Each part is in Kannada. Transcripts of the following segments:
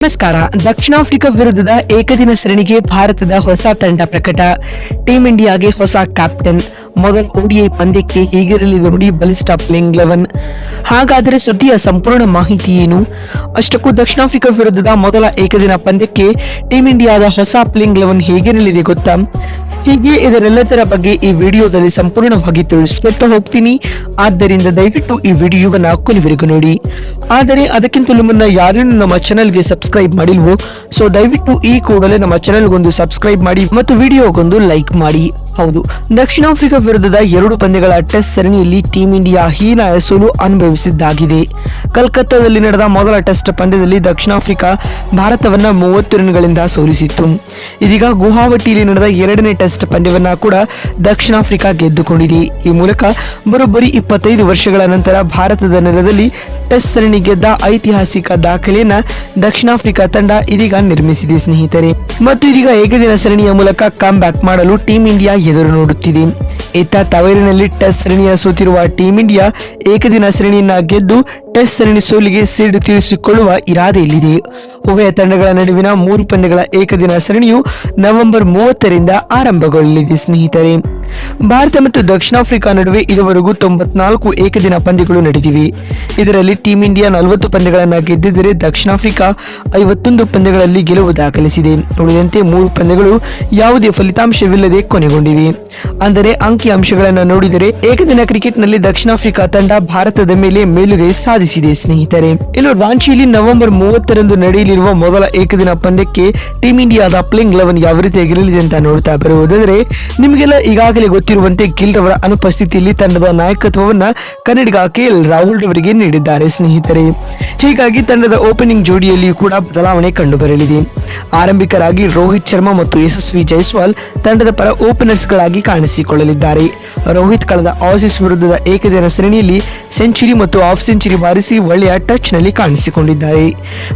ನಮಸ್ಕಾರ. ದಕ್ಷಿಣ ಆಫ್ರಿಕಾ ವಿರುದ್ಧದ ಏಕದಿನ ಸರಣಿಗೆ ಭಾರತದ ಹೊಸ ತಂಡ ಪ್ರಕಟ. ಟೀಂ ಇಂಡಿಯಾಗೆ ಹೊಸ ಕ್ಯಾಪ್ಟನ್. ಮೊದಲ ODI ಪಂದ್ಯಕ್ಕೆ ಹೇಗಿರಲಿದೆ ನೋಡಿ ಬಲಿಷ್ಠ ಪ್ಲೇಯಿಂಗ್ 11. ಹಾಗಾದರೆ ಸುದ್ದಿಯ ಸಂಪೂರ್ಣ ಮಾಹಿತಿ ಏನು? ಅಷ್ಟಕ್ಕೂ ದಕ್ಷಿಣ ಆಫ್ರಿಕಾ ವಿರುದ್ಧದ ಮೊದಲ ಏಕದಿನ ಪಂದ್ಯಕ್ಕೆ ಟೀಂ ಇಂಡಿಯಾದ ಹೊಸ ಪ್ಲೇಯಿಂಗ್ 11 ಹೇಗಿರಲಿದೆ ಗೊತ್ತಾ? ಹೀಗೆ ಇದರೆಲ್ಲದರ ಬಗ್ಗೆ ಈ ವಿಡಿಯೋದಲ್ಲಿ ಸಂಪೂರ್ಣವಾಗಿ ತಿಳಿಸ್ಕೊಳ್ತಾ ಹೋಗ್ತೀನಿ. ಆದ್ದರಿಂದ ದಯವಿಟ್ಟು ಈ ವಿಡಿಯೋವನ್ನ ಕೊನೆವರೆಗೂ ನೋಡಿ. ಆದರೆ ಅದಕ್ಕಿಂತಲೂ ಮುನ್ನ ಯಾರೇನು ನಮ್ಮ ಚಾನೆಲ್ಗೆ ಸಬ್ಸ್ಕ್ರೈಬ್ ಮಾಡಿಲ್ವೋ, ಸೊ ದಯವಿಟ್ಟು ಈ ಕೂಡಲೇ ನಮ್ಮ ಚಾನೆಲ್ಗೊಂದು ಸಬ್ಸ್ಕ್ರೈಬ್ ಮಾಡಿ ಮತ್ತು ವಿಡಿಯೋಗೊಂದು ಲೈಕ್ ಮಾಡಿ. ಹೌದು, ದಕ್ಷಿಣ ಆಫ್ರಿಕಾ ವಿರುದ್ಧದ 2 ಪಂದ್ಯಗಳ ಟೆಸ್ಟ್ ಸರಣಿಯಲ್ಲಿ ಟೀಂ ಇಂಡಿಯಾ ಹೀನಾಯ ಸೋಲು ಅನುಭವಿಸಿದ್ದಾಗಿದೆ. ಕಲ್ಕತ್ತಾದಲ್ಲಿ ನಡೆದ ಮೊದಲ ಟೆಸ್ಟ್ ಪಂದ್ಯದಲ್ಲಿ ದಕ್ಷಿಣ ಆಫ್ರಿಕಾ ಭಾರತವನ್ನ 30 ರನ್ಗಳಿಂದ ಸೋಲಿಸಿತ್ತು. ಇದೀಗ ಗುವಾಹಟಿಯಲ್ಲಿ ನಡೆದ 2ನೇ ಟೆಸ್ಟ್ ಪಂದ್ಯವನ್ನ ಕೂಡ ದಕ್ಷಿಣ ಆಫ್ರಿಕಾ ಗೆದ್ದುಕೊಂಡಿದೆ. ಈ ಮೂಲಕ ಬರೋಬ್ಬರಿ 25 ವರ್ಷಗಳ ನಂತರ ಭಾರತದ ನೆಲದಲ್ಲಿ ಟೆಸ್ಟ್ ಸರಣಿ ಗೆದ್ದ ಐತಿಹಾಸಿಕ ದಾಖಲೆಯನ್ನ ದಕ್ಷಿಣ ಆಫ್ರಿಕಾ ತಂಡ ಇದೀಗ ನಿರ್ಮಿಸಿದೆ ಸ್ನೇಹಿತರೆ. ಮತ್ತು ಇದೀಗ ಏಕದಿನ ಸರಣಿಯ ಮೂಲಕ ಕಮ್ ಬ್ಯಾಕ್ ಮಾಡಲು ಟೀಂ ಇಂಡಿಯಾ ಎದುರು ನೋಡುತ್ತಿದೆ. ಇತ್ತ ತವರಿನಲ್ಲಿ ಟೆಸ್ಟ್ ಸರಣಿಯ ಸೋತಿರುವ ಟೀಂ ಇಂಡಿಯಾ ಏಕದಿನ ಸರಣಿಯನ್ನ ಗೆದ್ದು ಟೆಸ್ಟ್ ಸರಣಿ ಸೋಲಿಗೆ ಸೇಡು ತೀರಿಸಿಕೊಳ್ಳುವ ಇರಾದೆಯಲ್ಲಿದೆ. ಉಭಯ ತಂಡಗಳ ನಡುವಿನ 3 ಪಂದ್ಯಗಳ ಏಕದಿನ ಸರಣಿಯು ನವೆಂಬರ್ 30ರಿಂದ ಆರಂಭಗೊಳ್ಳಲಿದೆ ಸ್ನೇಹಿತರೆ. ಭಾರತ ಮತ್ತು ದಕ್ಷಿಣ ಆಫ್ರಿಕಾ ನಡುವೆ ಇದುವರೆಗೂ 94 ಏಕದಿನ ಪಂದ್ಯಗಳು ನಡೆದಿವೆ. ಇದರಲ್ಲಿ ಟೀಂ ಇಂಡಿಯಾ 40 ಪಂದ್ಯಗಳನ್ನು ಗೆದ್ದಿದ್ದರೆ ದಕ್ಷಿಣ ಆಫ್ರಿಕಾ 51 ಪಂದ್ಯಗಳಲ್ಲಿ ಗೆಲುವು ದಾಖಲಿಸಿದೆ. ಉಳಿದಂತೆ 3 ಪಂದ್ಯಗಳು ಯಾವುದೇ ಫಲಿತಾಂಶವಿಲ್ಲದೆ ಕೊನೆಗೊಂಡಿವೆ. ಅಂದರೆ ಅಂಕಿಅಂಶಗಳನ್ನು ನೋಡಿದರೆ ಏಕದಿನ ಕ್ರಿಕೆಟ್ನಲ್ಲಿ ದಕ್ಷಿಣ ಆಫ್ರಿಕಾ ತಂಡ ಭಾರತದ ಮೇಲೆ ಮೇಲುಗೈ ಸಾಧಿಸಿದೆ ಸ್ನೇಹಿತರೆ. ಇನ್ನು ರಾಂಚಿಯಲ್ಲಿ ನವೆಂಬರ್ 30ರಂದು ನಡೆಯಲಿರುವ ಮೊದಲ ಏಕದಿನ ಪಂದ್ಯಕ್ಕೆ ಟೀಂ ಇಂಡಿಯಾದ ಪ್ಲೇಯಿಂಗ್ 11 ಯಾವ ರೀತಿಯಾಗಿರಲಿದೆ ಅಂತ ನೋಡ್ತಾ ಬರುವುದಾದರೆ, ನಿಮಗೆಲ್ಲ ಈಗಾಗಲೇ ಗೊತ್ತಿರುವಂತೆ ಗಿಲ್ ರವರ ಅನುಪಸ್ಥಿತಿಯಲ್ಲಿ ತಂಡದ ನಾಯಕತ್ವವನ್ನ ಕನ್ನಡಿಗ KL ರಾಹುಲ್ ರವರಿಗೆ ನೀಡಿದ್ದಾರೆ ಸ್ನೇಹಿತರೆ. ಹೀಗಾಗಿ ತಂಡದ ಓಪನಿಂಗ್ ಜೋಡಿಯಲ್ಲಿ ಕೂಡ ಬದಲಾವಣೆ ಕಂಡುಬರಲಿದೆ. ಆರಂಭಿಕರಾಗಿ ರೋಹಿತ್ ಶರ್ಮಾ ಮತ್ತು ಯಶಸ್ವಿ ಜೈಸ್ವಾಲ್ ತಂಡದ ಪರ ಓಪನರ್ಸ್ ಗಳಾಗಿ ಕಾಣಿಸಿಕೊಳ್ಳಲಿದ್ದಾರೆ. ರೋಹಿತ್ ಕಳೆದ ಆಸೀಸ್ ವಿರುದ್ಧದ ಏಕದಿನ ಸರಣಿಯಲ್ಲಿ ಸೆಂಚುರಿ ಮತ್ತು ಹಾಫ್ ಸೆಂಚುರಿ ಬಾರಿಸಿ ಒಳ್ಳೆಯ ಟಚ್ ನಲ್ಲಿ ಕಾಣಿಸಿಕೊಂಡಿದ್ದಾರೆ.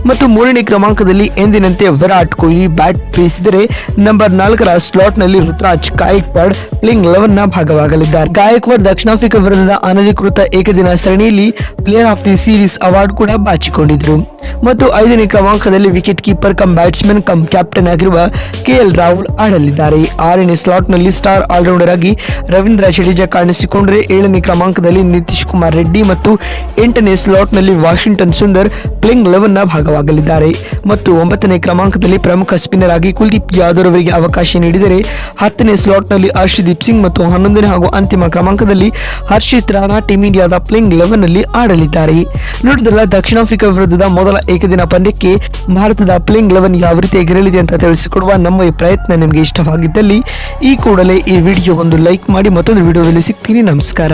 ಮತ್ತು 3ನೇ ಕ್ರಮಾಂಕದಲ್ಲಿ ಎಂದಿನಂತೆ ವಿರಾಟ್ ಕೊಹ್ಲಿ ಬ್ಯಾಟ್ ಬೀಸಿದರೆ ನಂಬರ್ 4ರ ಸ್ಲಾಟ್ ನಲ್ಲಿ ರುತುರಾಜ್ ಗಾಯಕ್ವಾಡ್ ಪ್ಲೇಯಿಂಗ್ 11 ನ ಭಾಗವಾಗಲಿದ್ದಾರೆ. ಗಾಯಕ್ವಾಡ್ ದಕ್ಷಿಣ ಆಫ್ರಿಕಾ ವಿರುದ್ಧದ ಅನಧಿಕೃತ ಏಕದಿನ ಸರಣಿಯಲ್ಲಿ player of the series award ಕೂಡ ಬಾಚಿಕೊಂಡಿದ್ರು. ಮತ್ತು 5ನೇ ಕ್ರಮಾಂಕದಲ್ಲಿ wicket keeper cum batsman cum captain ಆಗಿರುವ KL ರಾಹುಲ್ ಆಡಲಿದ್ದಾರೆ. 6ನೇ ಸ್ಲಾಟ್ ನಲ್ಲಿ ಸ್ಟಾರ್ ಆಲ್ರೌಂಡರ್ ಆಗಿ ರವೀಂದ್ರ ಜಡೇಜಾ ಕಾಣಿಸಿಕೊಂಡರೆ 7ನೇ ಕ್ರಮಾಂಕದಲ್ಲಿ ನಿತೀಶ್ ಕುಮಾರ್ ರೆಡ್ಡಿ ಮತ್ತು 8ನೇ ಸ್ಲಾಟ್ ನಲ್ಲಿ ವಾಷಿಂಗ್ಟನ್ ಸುಂದರ್ ಪ್ಲೇಯಿಂಗ್ 11 ನ ಭಾಗವಾಗಲಿದ್ದಾರೆ. ಮತ್ತು 9ನೇ ಕ್ರಮಾಂಕದಲ್ಲಿ ಪ್ರಮುಖ ಸ್ಪಿನ್ನರ್ ಆಗಿ ಕುಲ್ದೀಪ್ ಯಾದವ್ ಅವರಿಗೆ ಅವಕಾಶ ನೀಡಿದರೆ 10ನೇ ಸ್ಲಾಟ್ ನಲ್ಲಿ ಹರ್ಷದೀಪ್ ಸಿಂಗ್ ಮತ್ತು 11ನೇ ಹಾಗೂ ಅಂತಿಮ ಕ್ರಮಾಂಕದಲ್ಲಿ ಹರ್ಷಿತ್ ರಾಣಾ ಟೀಂ ಇಂಡಿಯಾದ ಪ್ಲೇಯಿಂಗ್ 11 ನಲ್ಲಿ ಆಡಲಿದ್ದಾರೆ. ನೋಡಿದ್ರಲ್ಲ, ದಕ್ಷಿಣ ಆಫ್ರಿಕಾ ವಿರುದ್ಧದ ಮೊದಲ ಏಕದಿನ ಪಂದ್ಯಕ್ಕೆ ಭಾರತದ ಪ್ಲೇಯಿಂಗ್ 11 ಯಾವ ರೀತಿಯಾಗಿರಲಿದೆ ಅಂತ ತಿಳಿಸಿಕೊಡುವ ನಮ್ಮ ಈ ಪ್ರಯತ್ನ ನಿಮಗೆ ಇಷ್ಟವಾಗಿದ್ದಲ್ಲಿ ಈ ಕೂಡಲೇ ಈ ವಿಡಿಯೋಗೊಂದು ಲೈಕ್ ಮಾಡಿ. ಮತ್ತೊಂದು ವಿಡಿಯೋದಲ್ಲಿ ಸಿಗ್ತೀನಿ. ನಮಸ್ಕಾರ.